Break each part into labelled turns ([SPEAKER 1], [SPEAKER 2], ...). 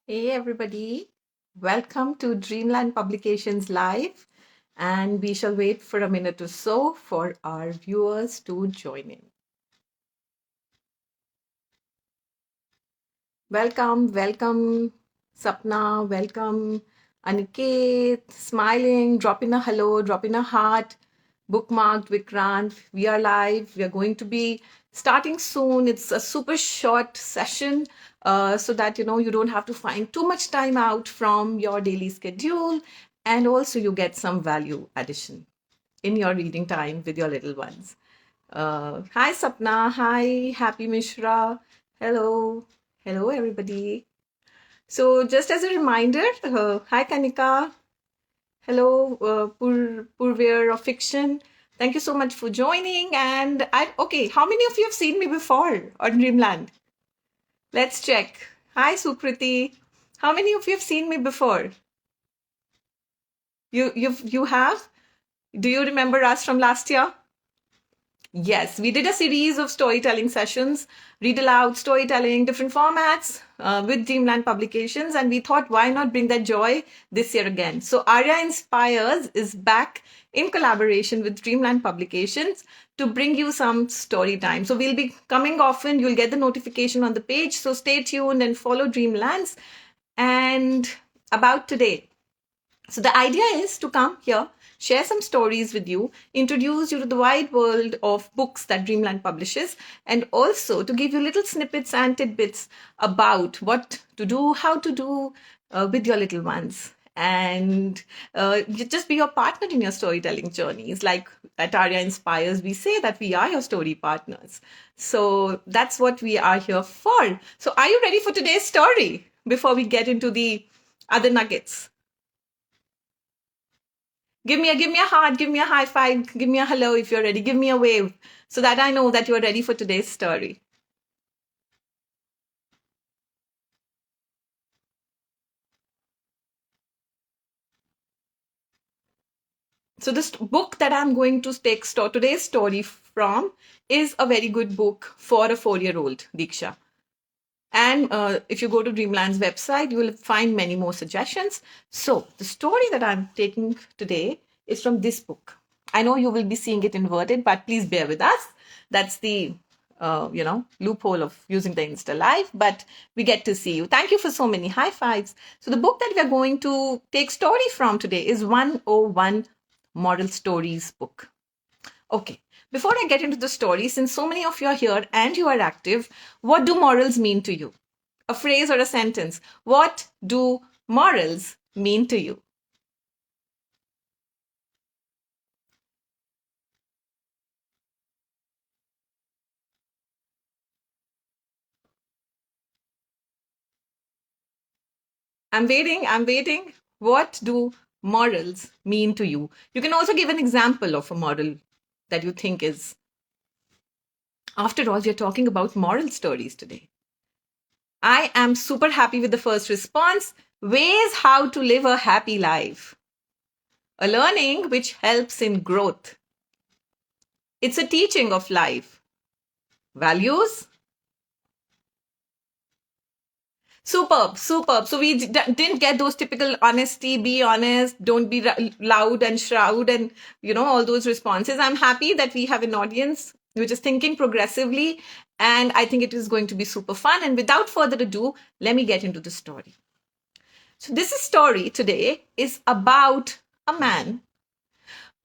[SPEAKER 1] Hey everybody, welcome to Dreamland Publications Live, and we shall wait for a minute or so for our viewers to join in. Welcome, Sapna, welcome, Aniket, smiling, drop in a hello, drop in a heart, bookmarked Vikrant. We are live. We are going to be starting soon. It's a super short session so that you don't have to find too much time out from your daily schedule, and also you get some value addition in your reading time with your little ones. Hi Sapna, hi Happy Mishra, hello, hello everybody. So just as a reminder, hi Kanika, hello Purveer of Fiction. Thank you so much for joining. And okay, how many of you have seen me before on Dreamland? Let's check. Hi Sukriti, how many of you have seen me before? You have? Do you remember us from last year? Yes, we did a series of storytelling sessions, read aloud storytelling, different formats with Dreamland Publications, and we thought, why not bring that joy this year again? So, Aryah Inspires is back in collaboration with Dreamland Publications to bring you some story time. So, we'll be coming often. You'll get the notification on the page. So, stay tuned and follow Dreamlands. And about today, so the idea is to come here, share some stories with you, introduce you to the wide world of books that Dreamland publishes, and also to give you little snippets and tidbits about what to do, how to do with your little ones. And just be your partner in your storytelling journeys. Like at Aryah Inspires, we say that we are your story partners. So that's what we are here for. So are you ready for today's story before we get into the other nuggets? Give me a heart, give me a high five, give me a hello if you're ready, give me a wave so that I know that you're ready for today's story. So this book that I'm going to take today's story from is a very good book for a 4-year-old, Diksha. And if you go to Dreamland's website, you will find many more suggestions. So the story that I'm taking today is from this book. I know you will be seeing it inverted, but please bear with us. That's the loophole of using the Insta Live, but we get to see you. Thank you for so many high fives. So the book that we are going to take story from today is 101 Moral Stories book. Okay, before I get into the story, since so many of you are here and you are active, what do morals mean to you? A phrase or a sentence. What do morals mean to you? I'm waiting. I'm waiting. What do morals mean to you? You can also give an example of a moral that you think is. After all, we're talking about moral stories today. I am super happy with the first response. Ways how to live a happy life. A learning which helps in growth. It's a teaching of life. Values. Superb, superb. So we didn't get those typical honesty, be honest, don't be loud and shroud and, all those responses. I'm happy that we have an audience which is thinking progressively. And I think it is going to be super fun. And without further ado, let me get into the story. So this story today is about a man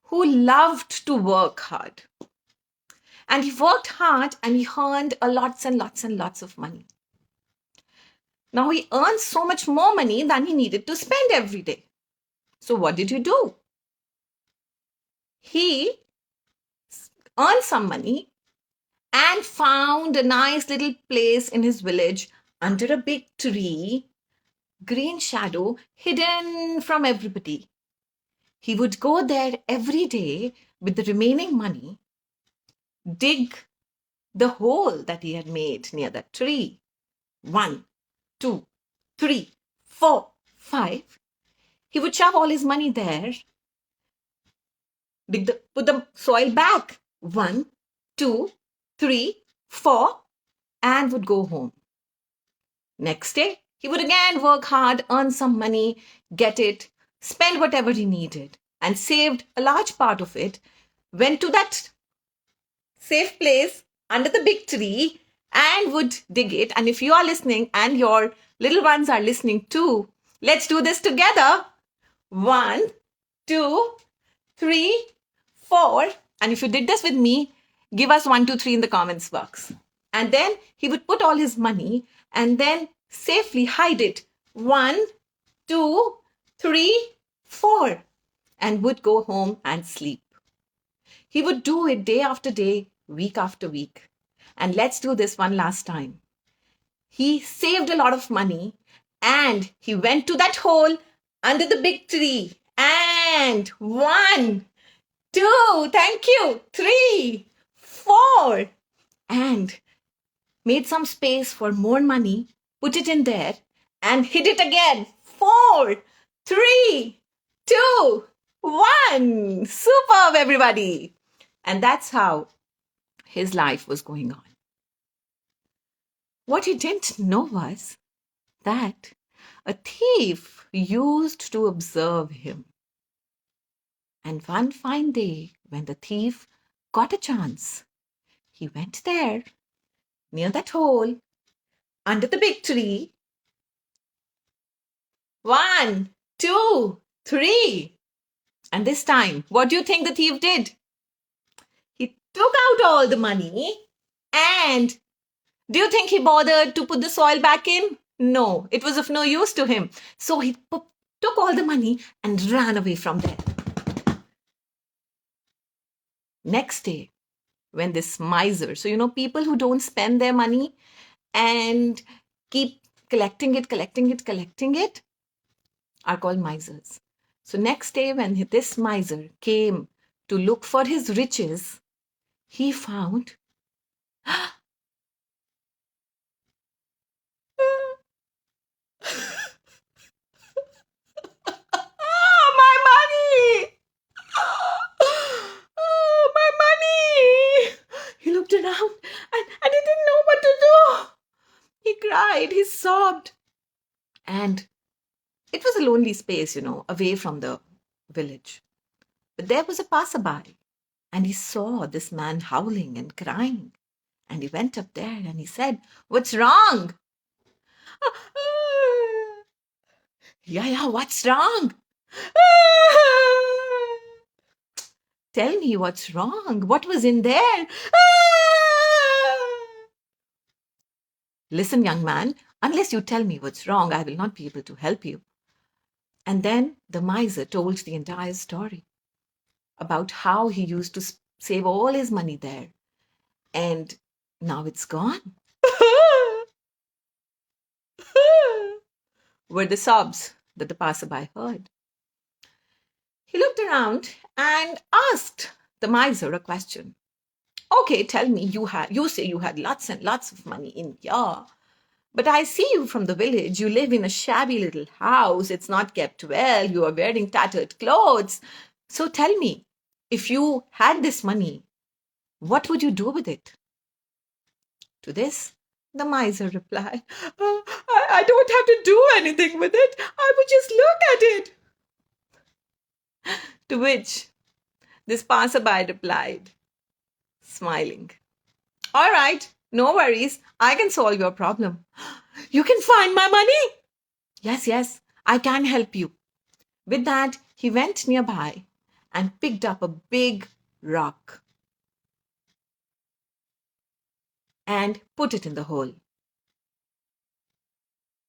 [SPEAKER 1] who loved to work hard. And he worked hard and he earned a lots and lots and lots of money. Now he earned so much more money than he needed to spend every day. So what did he do? He earned some money and found a nice little place in his village under a big tree, green shadow, hidden from everybody. He would go there every day with the remaining money, dig the hole that he had made near that tree. 1, 2, 3, 4, 5. He would shove all his money there, put the soil back. 1, 2, 3, 4, and would go home. Next day, He would again work hard, earn some money, get it, spend whatever he needed, and saved a large part of it, went to that safe place under the big tree and would dig it. And if you are listening and your little ones are listening too, let's do this together. 1, 2, 3, 4. And if you did this with me, give us 1, 2, 3 in the comments box. And then he would put all his money and then safely hide it. 1, 2, 3, 4. And would go home and sleep. He would do it day after day, week after week. And let's do this one last time. He saved a lot of money and he went to that hole under the big tree. And 1, 2, thank you, 3, 4. And made some space for more money, put it in there and hid it again. 4, 3, 2, 1. Superb, everybody. And that's how his life was going on. What he didn't know was that a thief used to observe him. And one fine day, when the thief got a chance, he went there, near that hole, under the big tree. 1, 2, 3. And this time, what do you think the thief did? He took out all the money and do you think he bothered to put the soil back in? No, it was of no use to him. So he took all the money and ran away from there. Next day, when this miser, so people who don't spend their money and keep collecting it are called misers. So next day when this miser came to look for his riches, he found my money! Oh, my money! He looked around and he didn't know what to do. He cried, he sobbed. And it was a lonely space, away from the village. But there was a passerby and he saw this man howling and crying. And he went up there and he said, "What's wrong?" Yeah, what's wrong? Tell me what's wrong. What was in there? Listen, young man, unless you tell me what's wrong, I will not be able to help you. And then the miser told the entire story about how he used to save all his money there. And now it's gone. Were the sobs that the passerby heard. He looked around and asked the miser a question. Okay, tell me, you say you had lots and lots of money in here. But I see you from the village. You live in a shabby little house. It's not kept well. You are wearing tattered clothes. So tell me, if you had this money, what would you do with it? To this, the miser replied, I don't have to do anything with it. I would just look at it. To which this passerby replied, smiling, all right, no worries. I can solve your problem. You can find my money? Yes, I can help you. With that, he went nearby and picked up a big rock and put it in the hole.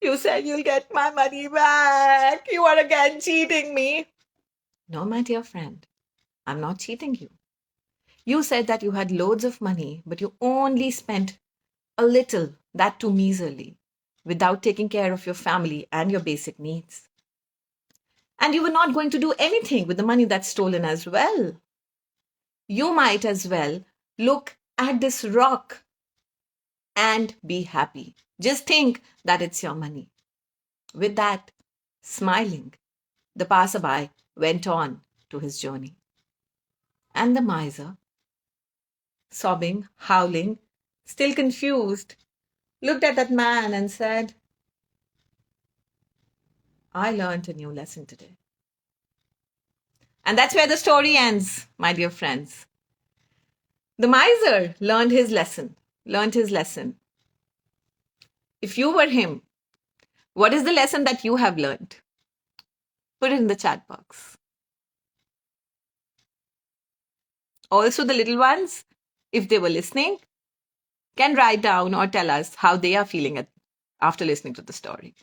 [SPEAKER 1] You said you'll get my money back. You are again cheating me. No, my dear friend, I'm not cheating you. You said that you had loads of money, but you only spent a little, that too meagerly, without taking care of your family and your basic needs. And you were not going to do anything with the money that's stolen as well. You might as well look at this rock and be happy. Just think that it's your money. With that, smiling, the passerby went on to his journey. And the miser, sobbing, howling, still confused, looked at that man and said, I learned a new lesson today. And that's where the story ends, my dear friends. The miser learned his lesson. If you were him, what is the lesson that you have learned? Put it in the chat box. Also, the little ones, if they were listening, can write down or tell us how they are feeling after listening to the story.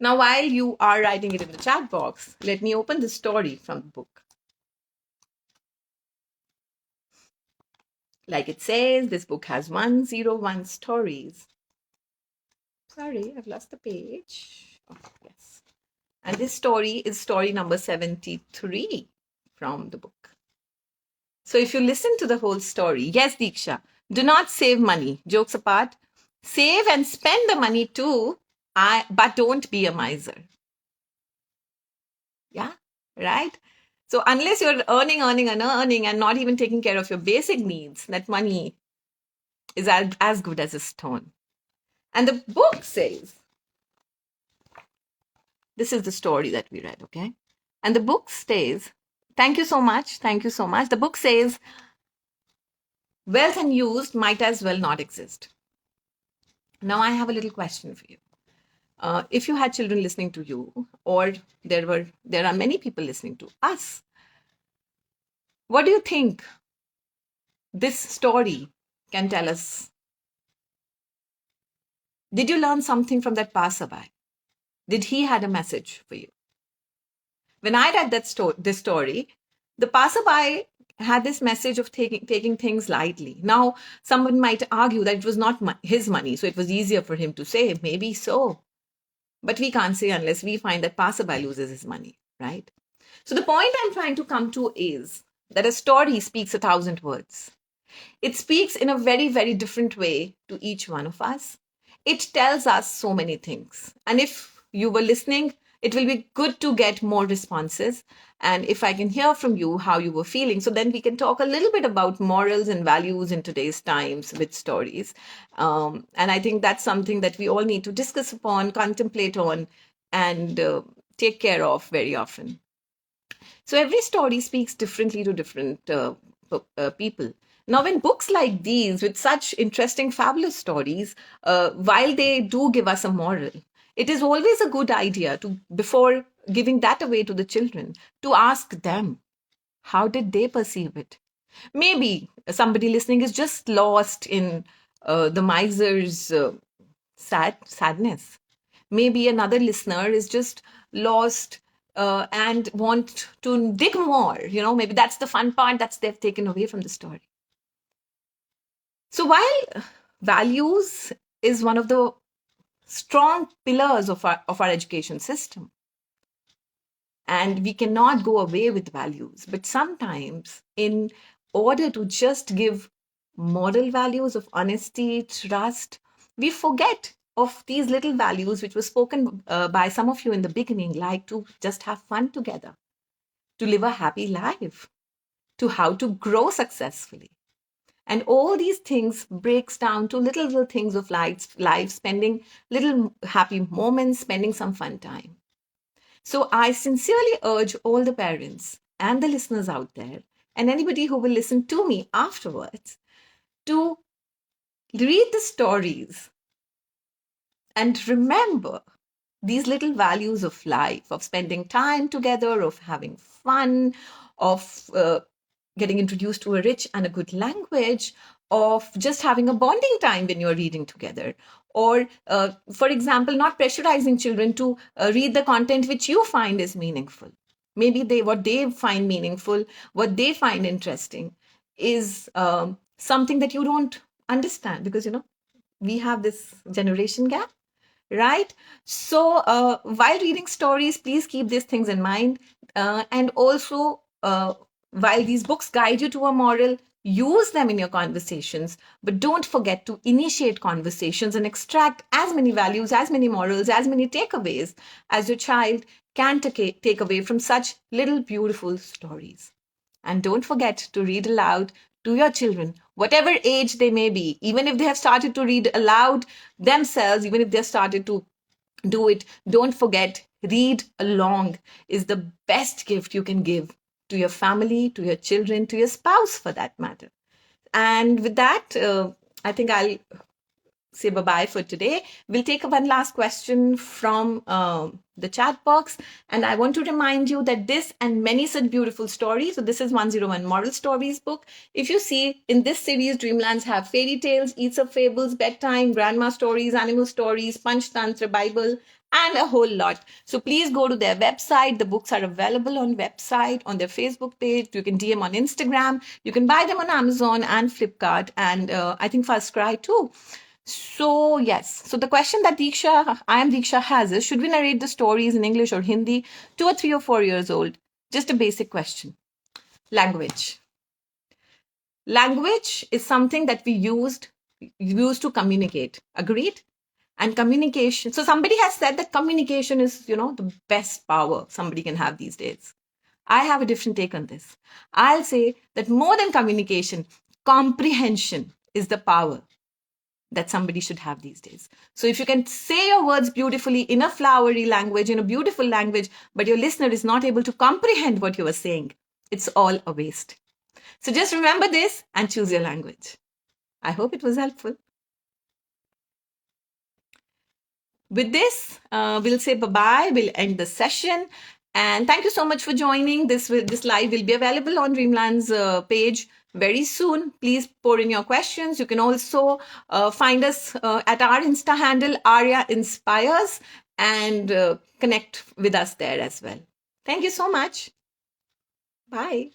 [SPEAKER 1] Now, while you are writing it in the chat box, let me open the story from the book. Like it says, this book has 101 stories. Sorry, I've lost the page. Oh, yes. And this story is story number 73 from the book. So if you listen to the whole story, yes, Diksha, do not save money. Jokes apart, save and spend the money too, but don't be a miser. Yeah, right? So unless you're earning and not even taking care of your basic needs, that money is as good as a stone. And the book says, this is the story that we read, okay? And the book says, thank you so much. The book says, wealth unused might as well not exist. Now I have a little question for you. If you had children listening to you, or there are many people listening to us, what do you think this story can tell us? Did you learn something from that passerby? Did he had a message for you? When I read this story, the passerby had this message of taking things lightly. Now, someone might argue that it was not his money, so it was easier for him to say, maybe so. But we can't say unless we find that passerby loses his money, right? So the point I'm trying to come to is that a story speaks 1,000 words. It speaks in a very, very different way to each one of us. It tells us so many things. And if you were listening, it will be good to get more responses. And if I can hear from you how you were feeling, so then we can talk a little bit about morals and values in today's times with stories. And I think that's something that we all need to discuss upon, contemplate on, and take care of very often. So every story speaks differently to different people. Now, when books like these, with such interesting, fabulous stories, while they do give us a moral, it is always a good idea to, before giving that away to the children, to ask them, how did they perceive it? Maybe somebody listening is just lost in the miser's sadness. Maybe another listener is just lost and want to dig more. Maybe that's the fun part that they've taken away from the story. So while values is one of the strong pillars of our education system, and we cannot go away with values, but sometimes in order to just give moral values of honesty, trust, we forget of these little values which were spoken by some of you in the beginning, like to just have fun together, to live a happy life, to how to grow successfully. And all these things breaks down to little things of life, spending little happy moments, spending some fun time. So I sincerely urge all the parents and the listeners out there, and anybody who will listen to me afterwards, to read the stories and remember these little values of life, of spending time together, of having fun, of getting introduced to a rich and a good language, of just having a bonding time when you're reading together. Or, for example, not pressurizing children to read the content which you find is meaningful. Maybe what they find meaningful, what they find interesting is something that you don't understand because, we have this generation gap, right? So while reading stories, please keep these things in mind. And also, while these books guide you to a moral, use them in your conversations, but don't forget to initiate conversations and extract as many values, as many morals, as many takeaways as your child can take away from such little beautiful stories. And don't forget to read aloud to your children, whatever age they may be, even if they have started to read aloud themselves, even if they have started to do it, don't forget, read along is the best gift you can give to your family, to your children, to your spouse for that matter. And with that, I think I'll say bye-bye for today. We'll take one last question from the chat box. And I want to remind you that this and many such beautiful stories, so this is 101 Moral Stories book. If you see in this series, Dreamlands have fairy tales, Aesop fables, bedtime, grandma stories, animal stories, Panchtantra, Bible, and a whole lot. So please go to their website. The books are available on website, on their Facebook page. You can DM on Instagram. You can buy them on Amazon and Flipkart, and I think First Cry too. So yes, so the question that I am Diksha has is, should we narrate the stories in English or Hindi to a 3 or 4 years old? Just a basic question. Language. Language is something that we use to communicate. Agreed? And communication. So somebody has said that communication is, the best power somebody can have these days. I have a different take on this. I'll say that more than communication, comprehension is the power that somebody should have these days. So if you can say your words beautifully in a flowery language, in a beautiful language, but your listener is not able to comprehend what you are saying, it's all a waste. So just remember this and choose your language. I hope it was helpful. With this, we'll say bye-bye. We'll end the session. And thank you so much for joining. This live will be available on Dreamland's page very soon. Please pour in your questions. You can also find us at our Insta handle, Aryah Inspires, and connect with us there as well. Thank you so much. Bye.